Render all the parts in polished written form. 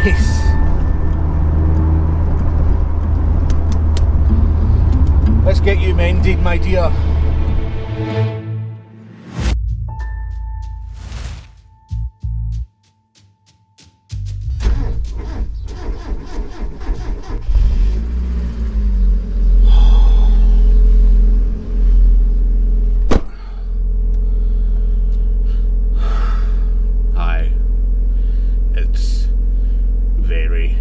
Nice. Let's get you mended, my dear. Hi. It's very,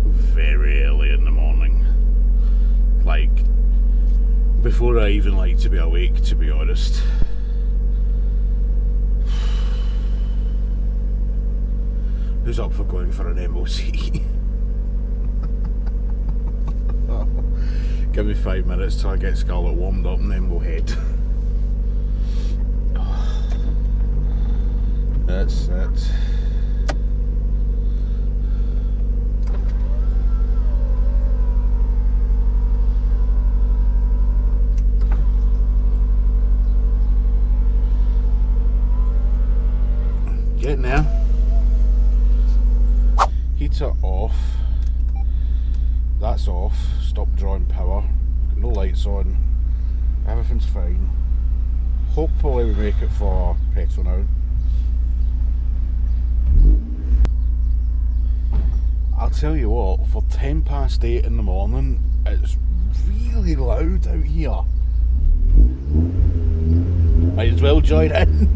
very early in the morning. Like, before I even like to be awake, to be honest. Who's up for going for an MOT? Give me 5 minutes till I get Scarlett warmed up and then we'll head. That's it. Getting there. Heater off. That's off. Stop drawing power. No lights on. Everything's fine. Hopefully we make it for petrol now. I'll tell you what, for 8:10 in the morning, it's really loud out here. Might as well join in.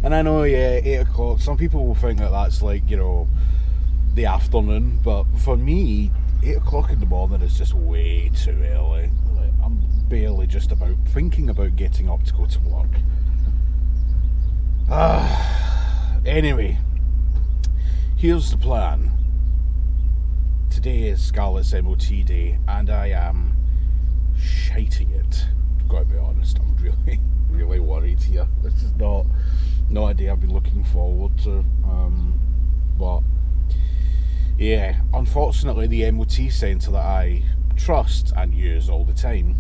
And I know, yeah, 8 o'clock, some people will think that that's like, you know, the afternoon, but for me, 8 o'clock in the morning is just way too early. Like, I'm barely just about thinking about getting up to go to work. Anyway, here's the plan. Today is Scarlett's MOT day, and I am shiting it. Gotta be honest, I'm really worried here. This is not a day I've been looking forward to. But yeah, unfortunately, the MOT centre that I trust and use all the time,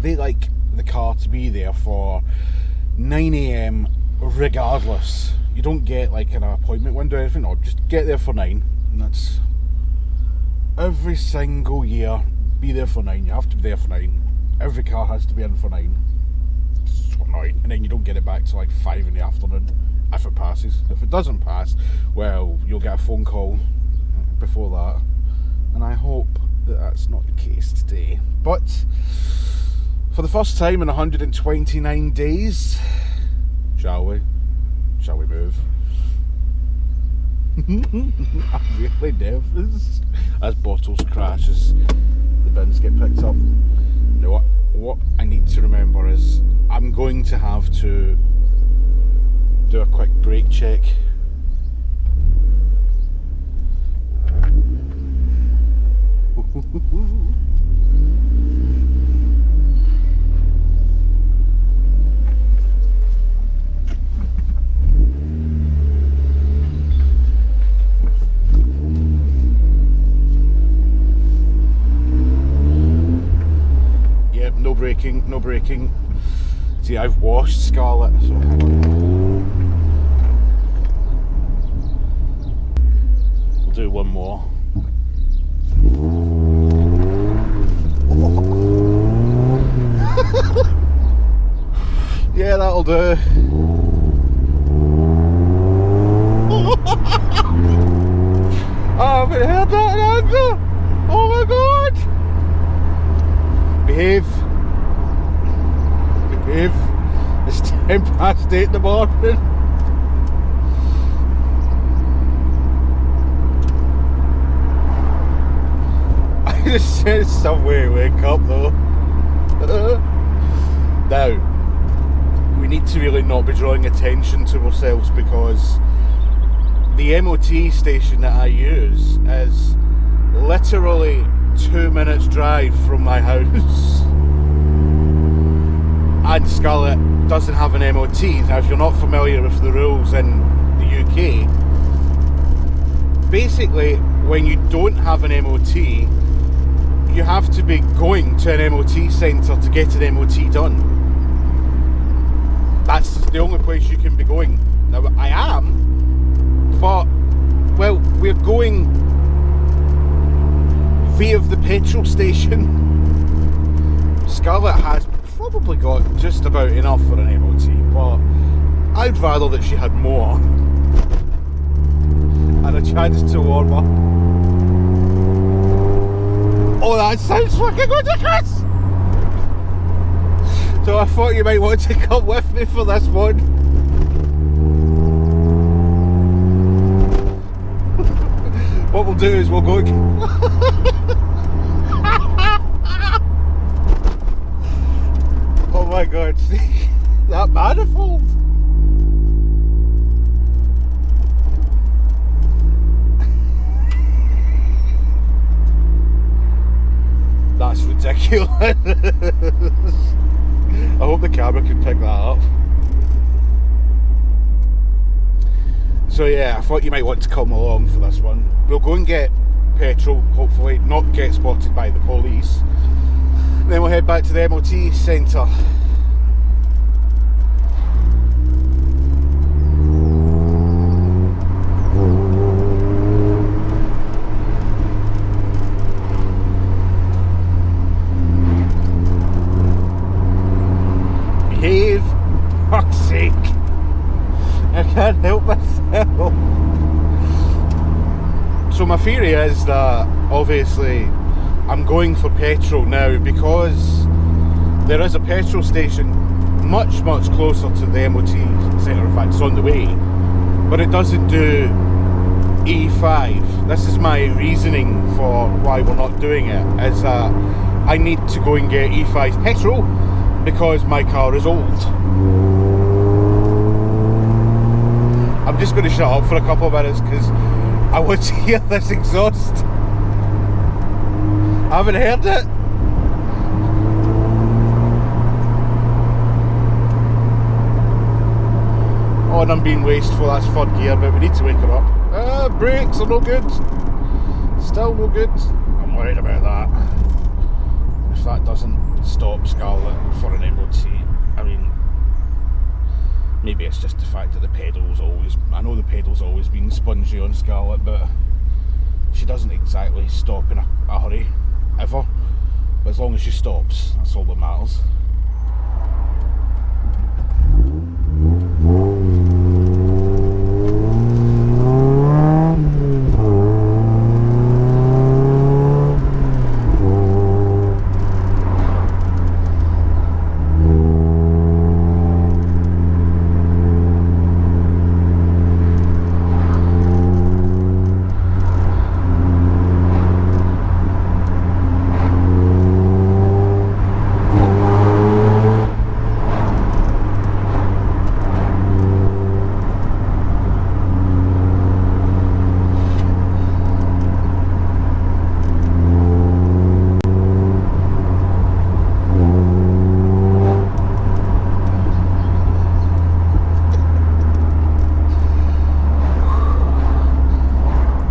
they like the car to be there for 9 AM regardless. You don't get like an appointment window or anything, or just get there for 9, and that's every single year. Be there for 9. You have to be there for 9. Every car has to be in for 9. It's so annoying. And then you don't get it back till like 5 in the afternoon if it passes. If it doesn't pass, well, you'll get a phone call before that. And I hope that that's not the case today. But for the first time in 129 days, shall we move? I'm really nervous as bottles crash, as the bins get picked up. Now what I need to remember is I'm going to have to do a quick brake check. No braking. See, I've washed Scarlett, so hang on. We'll do one more. Yeah, that'll do. I haven't heard that answer. Oh my god! Behave. It's 8:10 in the morning. I just said some way to wake up though. Now, we need to really not be drawing attention to ourselves, because the MOT station that I use is literally 2 minutes drive from my house. And Scarlett doesn't have an MOT. Now, if you're not familiar with the rules in the UK, basically, when you don't have an MOT, you have to be going to an MOT centre to get an MOT done. That's the only place you can be going. Now, I am But, well, we're going via the petrol station. Scarlett has probably got just about enough for an MOT, but I'd rather that she had more and a chance to warm up. Oh, that sounds fucking ludicrous! So I thought you might want to come with me for this one. What we'll do is we'll go oh my god, see that manifold. That's ridiculous. I hope the camera can pick that up. So yeah, I thought you might want to come along for this one. We'll go and get petrol, hopefully, not get spotted by the police. Then we'll head back to the MOT Centre. Behave, fuck's sake. I can't help myself. So my theory is that obviously I'm going for petrol now because there is a petrol station much closer to the MOT Centre. In fact, it's on the way, but it doesn't do E5. This is my reasoning for why we're not doing it, is that I need to go and get E5 petrol because my car is old. I'm just going to shut up for a couple of minutes because I want to hear this exhaust. I haven't heard it. Oh, and I'm being wasteful, that's third gear, but we need to wake her up. Brakes are no good. Still no good. I'm worried about that. If that doesn't stop Scarlett for an MOT, I mean, maybe it's just the fact that the pedal's always, I know the pedal's always been spongy on Scarlett, but she doesn't exactly stop in a hurry, ever. But as long as she stops, that's all that matters.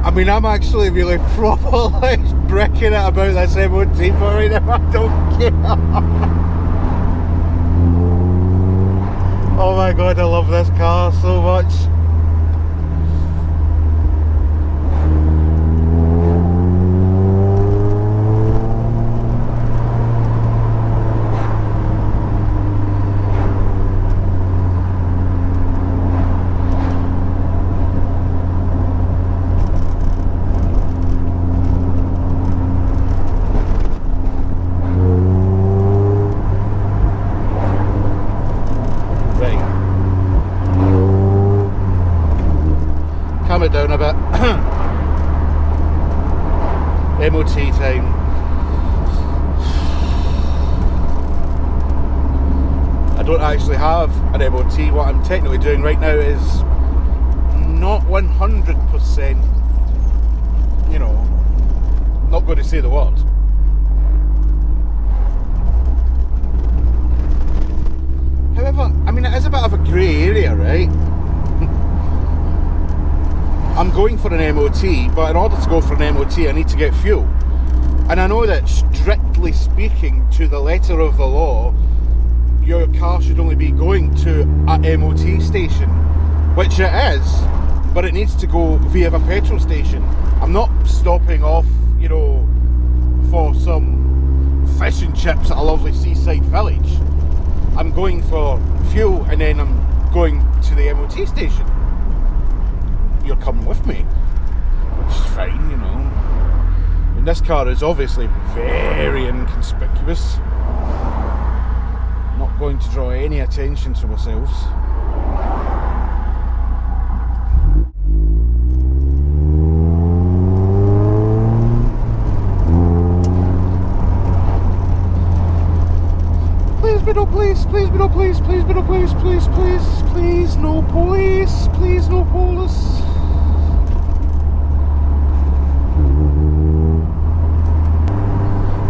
I mean, I'm actually really properly bricking it about this MOT, but right now I don't care. Oh my god, I love this car so much. It down a bit. MOT time. I don't actually have an MOT. What I'm technically doing right now is not 100%, you know, not going to say the word. However, I mean, it is a bit of a grey area, right? I'm going for an MOT, but in order to go for an MOT I need to get fuel. And I know that strictly speaking, to the letter of the law, your car should only be going to a MOT station, which it is, but it needs to go via a petrol station. I'm not stopping off, you know, for some fish and chips at a lovely seaside village. I'm going for fuel, and then I'm going to the MOT station. You're coming with me, which is fine, you know. And this car is obviously very inconspicuous. Not going to draw any attention to ourselves. Please be no police, please be no police, please be no police, please, please, please no police, please no police.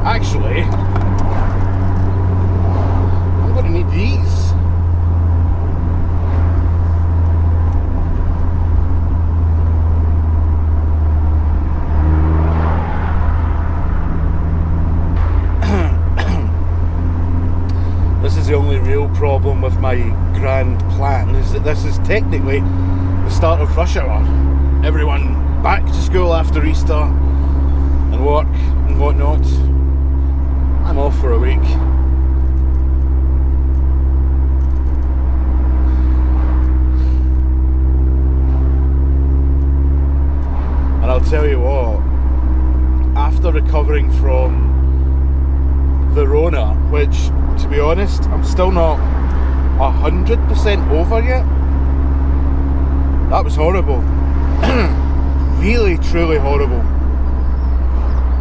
Actually, I'm going to need these. This is the only real problem with my grand plan, is that this is technically the start of rush hour. Everyone back to school after Easter and work and whatnot. I'm off for a week. And I'll tell you what, after recovering from the Rona, which, to be honest, I'm still not 100% over yet. That was horrible. Really, truly horrible.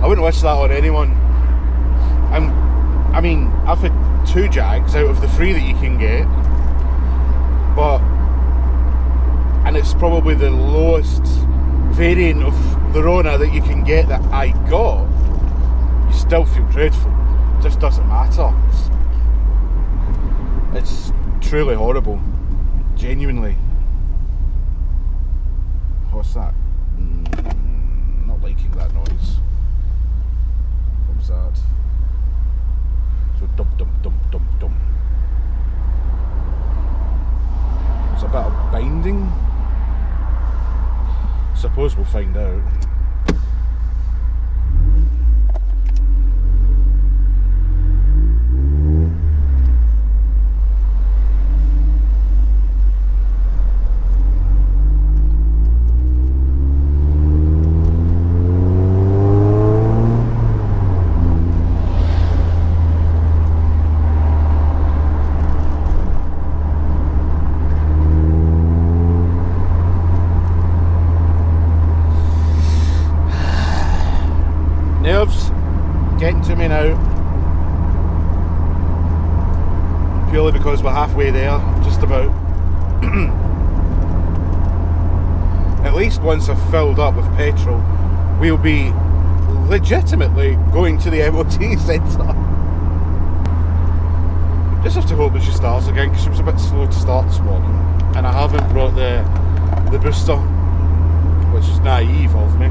I wouldn't wish that on anyone. I mean, I've had 2 Jags out of the 3 that you can get, and it's probably the lowest variant of the Rona that you can get that I got. You still feel dreadful. It just doesn't matter. It's truly horrible. Genuinely. What's that? Not liking that noise. What was that? So dum dum dum dum dum. It's a bit of binding. Suppose we'll find out. Getting to me now, purely because we're halfway there, just about. At least once I've filled up with petrol, we'll be legitimately going to the MOT Centre. Just have to hope that she starts again, because she was a bit slow to start this morning, and I haven't brought the booster, which is naive of me.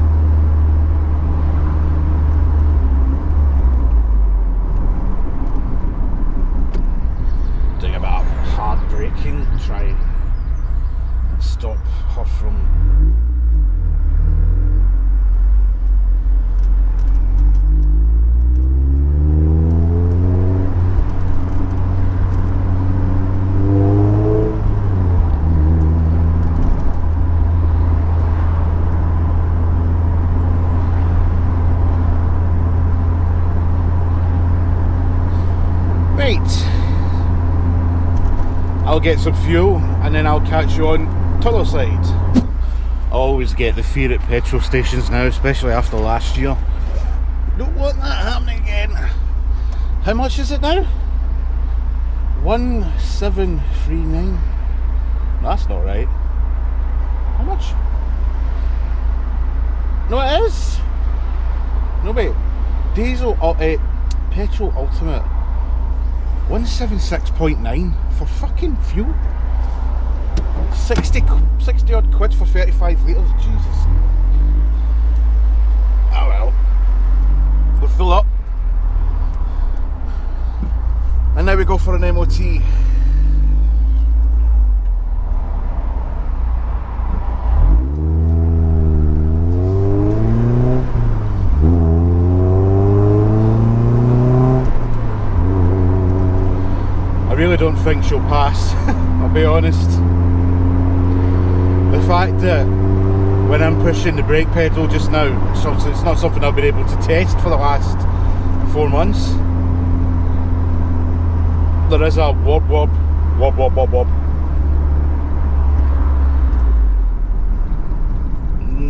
Doing a bit of hard braking, try and stop her from I'll get some fuel and then I'll catch you on t'other side. I always get the fear at petrol stations now, especially after last year. Don't want that happening again. How much is it now? 1739. That's not right. How much? No, it is. No, wait. Diesel, petrol ultimate. 176.9 for fucking fuel. 60 odd quid for 35 litres. Jesus. Oh well. We're full up. And now we go for an MOT. don't think she'll pass, I'll be honest. The fact that when I'm pushing the brake pedal just now, so it's not something I've been able to test for the last 4 months. There is a wob wob, wob wob wob wob.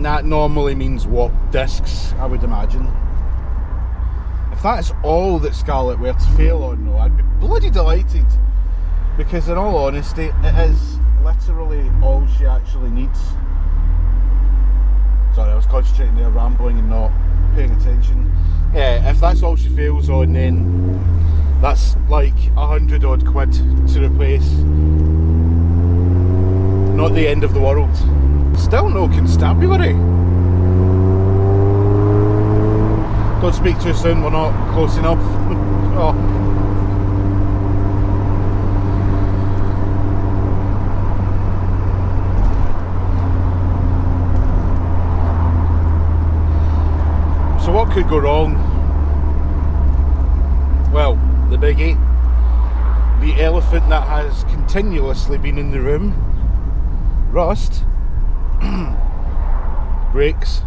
That normally means warped discs, I would imagine. If that's all that Scarlett were to fail on though, I'd be bloody delighted. Because in all honesty, it is literally all she actually needs. Sorry, I was concentrating there, rambling and not paying attention. Yeah, if that's all she fails on, then that's like 100 odd quid to replace. Not the end of the world. Still no constabulary. Don't speak too soon, we're not close enough. Oh. So what could go wrong? Well, the biggie. The elephant that has continuously been in the room. Rust. Brakes.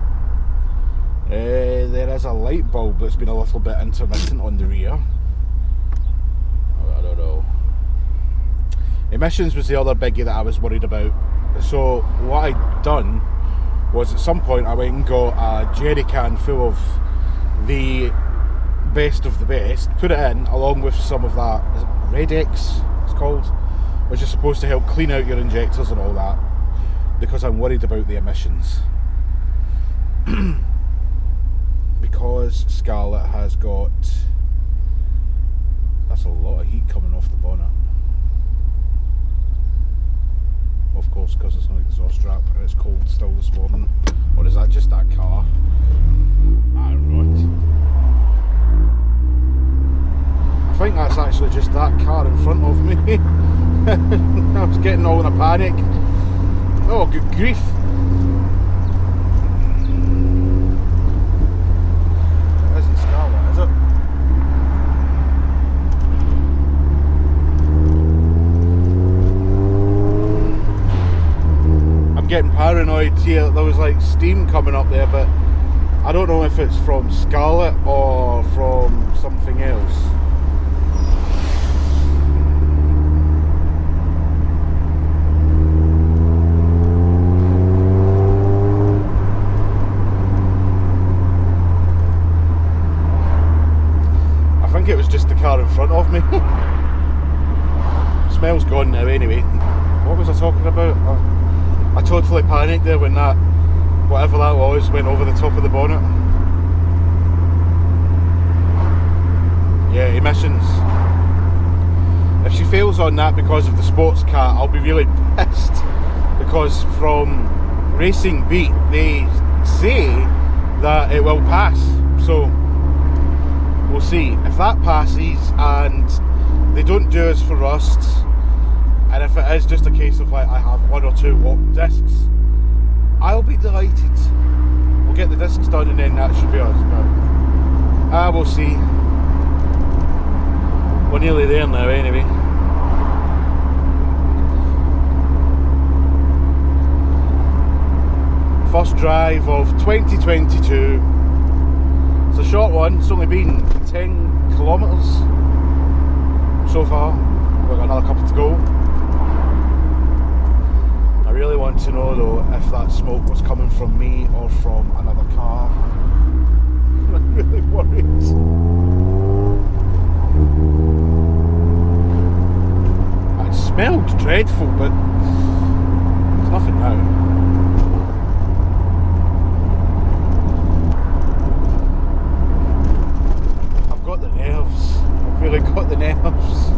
There is a light bulb that's been a little bit intermittent on the rear. I don't know. Emissions was the other biggie that I was worried about. So what I'd done was at some point I went and got a jerry can full of the best of the best, put it in along with some of that, is it Red X it's called, which is supposed to help clean out your injectors and all that, because I'm worried about the emissions. Because Scarlett has got, that's a lot of heat coming off the bonnet. Of course, because it's no exhaust strap and it's cold still this morning. Or is that just that car? Ah, right. I think that's actually just that car in front of me. I was getting all in a panic. Oh, good grief. It isn't Scarlett, is it? I'm getting paranoid here. There was like steam coming up there, but I don't know if it's from Scarlett or from something else. I think it was just the car in front of me. Smell's gone now anyway. What was I talking about? I totally panicked there when that, whatever that was, went over the top of the bonnet. Yeah, emissions. If she fails on that because of the sports car, I'll be really pissed. Because from Racing Beat, they say that it will pass. So we'll see. If that passes and they don't do us for rust, and if it is just a case of like I have 1 or 2 warped discs, I'll be delighted. We'll get the discs done and then that should be us, but we'll see. We're nearly there now anyway. First drive of 2022. It's a short one, it's only been 10 kilometres so far. We've got another couple to go. I really want to know though if that smoke was coming from me or from another car. I'm really worried. It smelled dreadful, but there's nothing now. I've got the nerves. I've really got the nerves.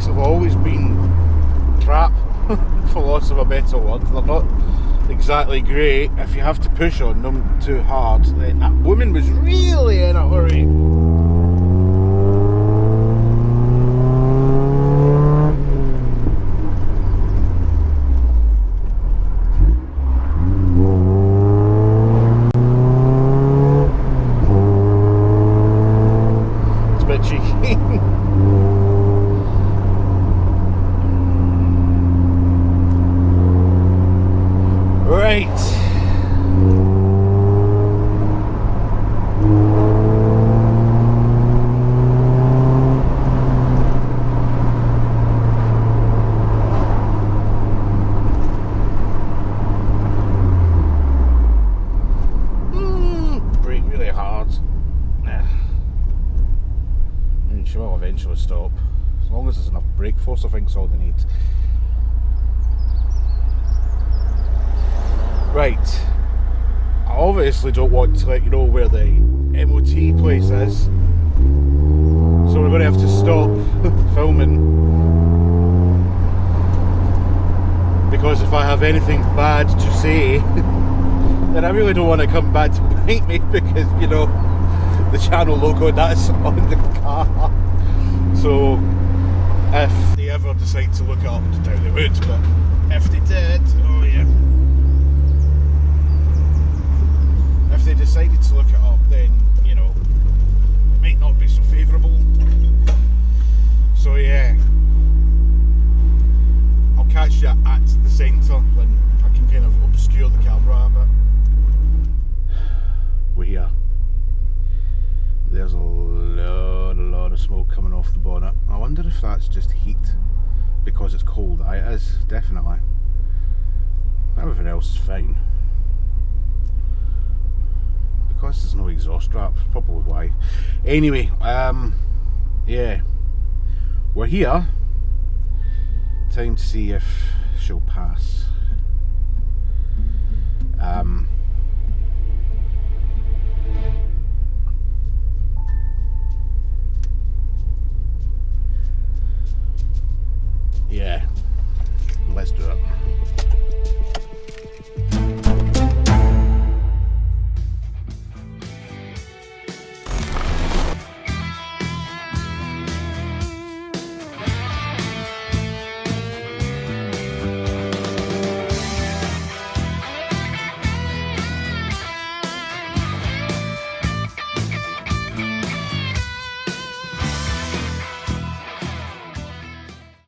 brakes have always been crap, for lots of a better word. They're not exactly great. If you have to push on them too hard, then that woman was really in a hurry. It's a bit cheeky. Right. Brake really hard. And she will eventually stop. As long as there's enough brake force, I think that's all they need. Right, I obviously don't want to let you know where the MOT place is, so we're going to have to stop filming, because if I have anything bad to say, then I really don't want to come back to bite me, because, you know, the channel logo, that's on the car. So if they ever decide to look it up, I doubt they would, but if they did, oh yeah. If they decided to look it up, then, you know, it might not be so favourable. So yeah, I'll catch you at the centre when I can kind of obscure the camera a bit. We're here. There's a lot of smoke coming off the bonnet. I wonder if that's just heat because it's cold. It is, definitely. Everything else is fine. Because there's no exhaust strap, probably why. Anyway, yeah, we're here. Time to see if she'll pass.